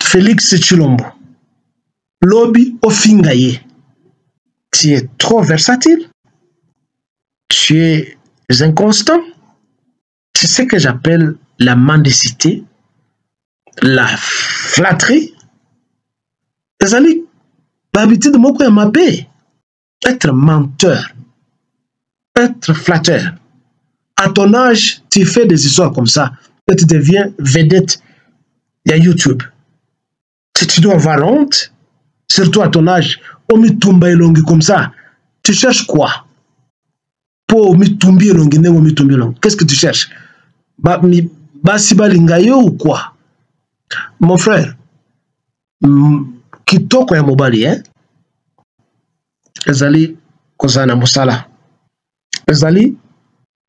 Félix Tshilombo. Lobi ofinga ye. Tu es trop versatile. Tu es inconstant. C'est ce que j'appelle la mendicité. La flatterie, ezali l'habitude de moko ya mabe, être menteur, être flatteur. À ton âge, tu fais des histoires comme ça, et tu deviens vedette de YouTube. Si tu dois avoir honte, surtout à ton âge, on me tombe longue comme ça, tu cherches quoi? Pour me tomber longue, qu'est-ce que tu cherches? Basibalingayo ou quoi? Mon frère, kitoko ya mobali, ezali kozala musala, ezali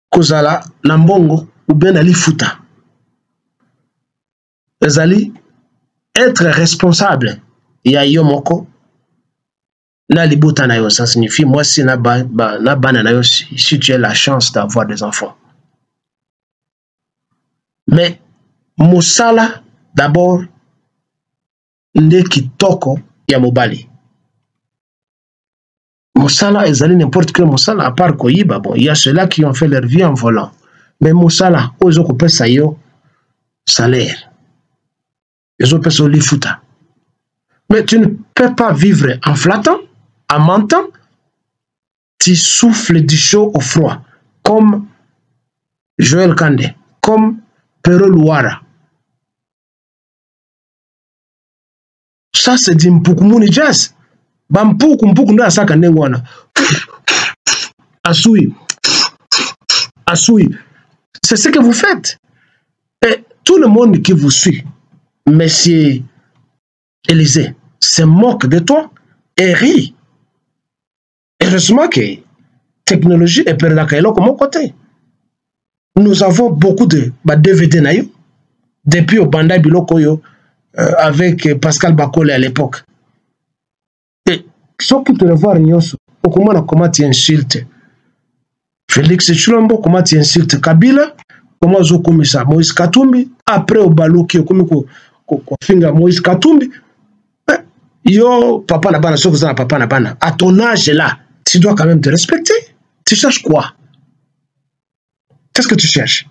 kozala na mbongo ou bien ali futa, ezali être responsable ya yo moko na libuta na yo. Ça signifie moi si na bana na yo si tu as la chance d'avoir des enfants. Mais musala d'abord nde kitoko ya mobali. Moussala ezali n'importe quel moussala à part koyiba. Bon, il y a ceux-là qui ont fait leur vie en volant. Mais moussala ozo ko pesa yo salaire. Les autres personnes foutent. Mais tu ne peux pas vivre en flattant, en mentant. Tu souffles du chaud au froid, comme Joël Kandé, comme Pero Luara. Ça, c'est du Mpukumuni jazz. Bampuku ndo asaka nengwana. Assoui. Assoui. C'est ce que vous faites. Et tout le monde qui vous suit, Monsieur Élysée, se moque de toi et rit. Heureusement que la technologie est perdue comme mon côté. Nous avons beaucoup de DVD naïo depuis au Bandai Bilokoyo avec Pascal Bakole à l'époque. Et ceux qui te revoient, comment tu insultes Félix Chulombo, comment tu insultes Kabila, comment tu insultes Moïse Katumbi, après au Balouki, comment tu Moïse Katumbi. Yo, papa Nabana, sauf que papa Nabana. À ton âge là, tu dois quand même te respecter. Tu cherches quoi? Qu'est-ce que tu cherches?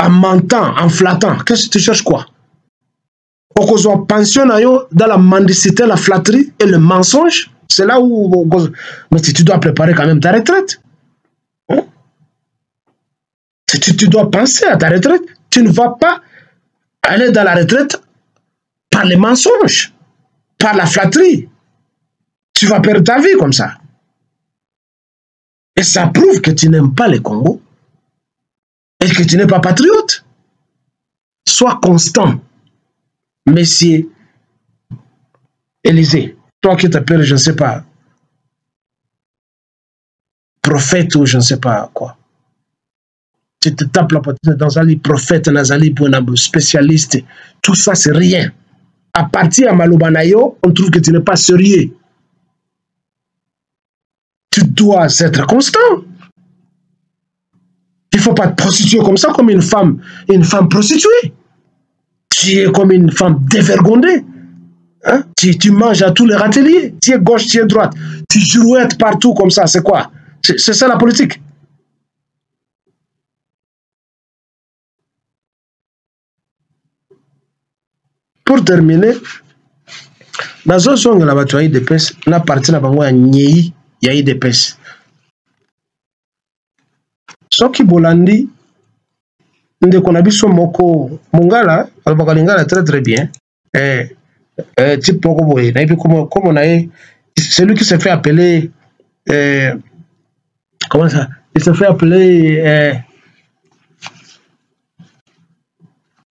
En mentant, en flattant, qu'est-ce que tu cherches quoi? Au cause de pension dans la mendicité, la flatterie et le mensonge, c'est là où. Mais si tu dois préparer quand même ta retraite. Hein? Si tu dois penser à ta retraite, tu ne vas pas aller dans la retraite par les mensonges, par la flatterie. Tu vas perdre ta vie comme ça. Et ça prouve que tu n'aimes pas le Congo et que tu n'es pas patriote. Sois constant. Monsieur Élysée, toi qui t'appelles, je ne sais pas, prophète ou je ne sais pas quoi. Tu te tapes la poitrine dans un lit prophète, dans un lit spécialiste. Tout ça, c'est rien. À partir de Malobanayo, on trouve que tu n'es pas sérieux. Tu dois être constant. Il ne faut pas te prostituer comme ça, comme une femme prostituée. Tu es comme une femme dévergondée. Hein? Tu manges à tous les râteliers. Tu es gauche, tu es droite. Tu girouettes partout comme ça. C'est quoi? C'est ça la politique. Pour terminer, dans un son de la bataille de pêche, on a parti à Bango à Nyei, il y a eu des pêches. Ce qui bolandi, de qu'on a vu son moko, Mongala, Albakalingala très très bien. Type Moko Boy, comme on a eu, celui qui se fait appeler, comment ça? Il se fait appeler,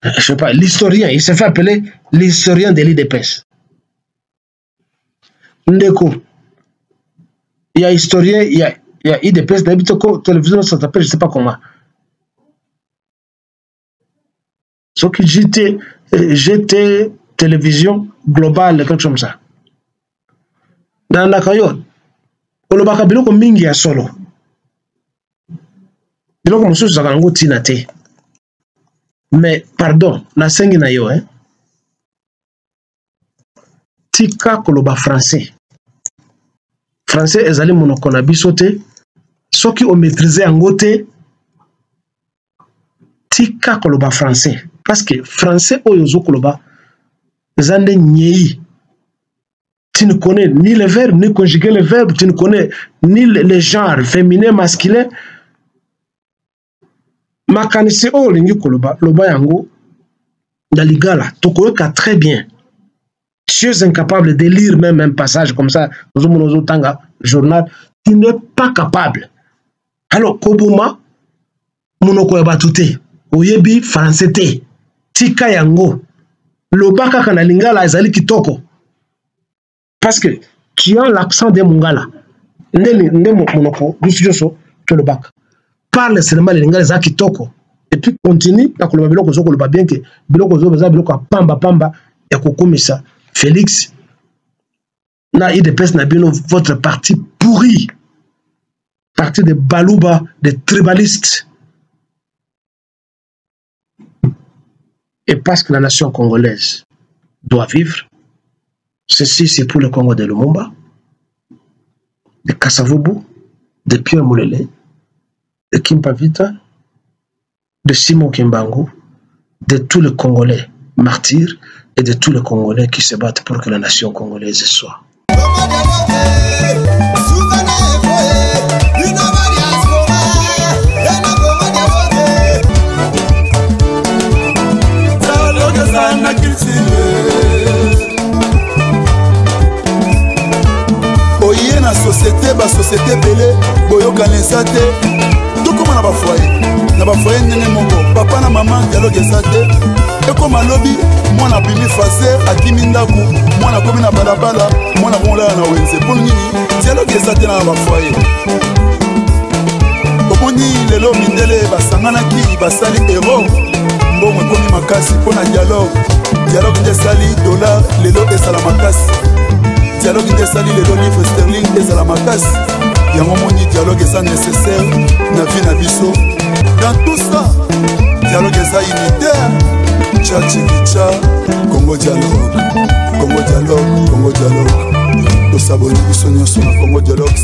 je sais pas, l'historien, il se fait appeler l'historien de l'île de pêche. Ndeko, il y a historien, il y a île de pêche, d'habitude, télévision, ça s'appelle, je ne sais pas comment. Ce qui GT télévision globale, quelque chose comme ça. Dans la caillou, on a un biloko mingi à solo. Biloko monsieur Zagango Tinate. Mais pardon, na sengi na yo, hein. Tika koloba français. Français ezali monoko na biso te. Soki o maîtriser yango te. Tika koloba français. Parce que français oyo zo koloba zande nyei. Tu ne connais ni le verbe, ni conjuguer le verbe, tu ne connais ni le genre féminin, masculin. Makanisi o lingi koloba loba yango daligala tokoyoka très bien. Tu es incapable de lire même un passage comme ça dans un tanga journal, tu n'es pas capable. Alors kobuma monoko ya batute oyebi français te tika yango loba kaka na lingala ezali kitoko parce que tu as l'accent de mongala ndé monoko biso to lobaka parle seulement le lingala za kitoko et puis continue na koloba biloko zo koloba bien que biloko zo za biloko pamba ya kokomisa Félix na IDPS na bino votre parti pourri, parti de Balouba, de tribalistes. Et parce que la nation congolaise doit vivre, ceci c'est pour le Congo de Lumumba, de Kasavubu, de Pierre Moulele, de Kimpavita, de Simon Kimbangu, de tous les Congolais martyrs et de tous les Congolais qui se battent pour que la nation congolaise soit. Oye na société ba société belé boyoka nesa te tokoma na ba foyer ndenge moko papa na mama dialogue eza te ekoma lobi mwana bimi faser akimi ndaku mwana komi na balabala mwana komolala na wenze mpo nini dialogue eza te na ba foyer. Omoni lelo mindele basanganaki basali ero mbongo ekomi makasi mpo na dialogue nde esali dollar lelo esala makasi, dialogue nde esali lelo livre sterling ezala makasi. Yango moni dialogue eza nécessaire na vie na biso. Dans tout ça dialogue eza unitaire. Tcha Chikicha Congo dialogue, Congo dialogue, Congo dialogue. Tosaboni biso nyonso na Congo dialogue.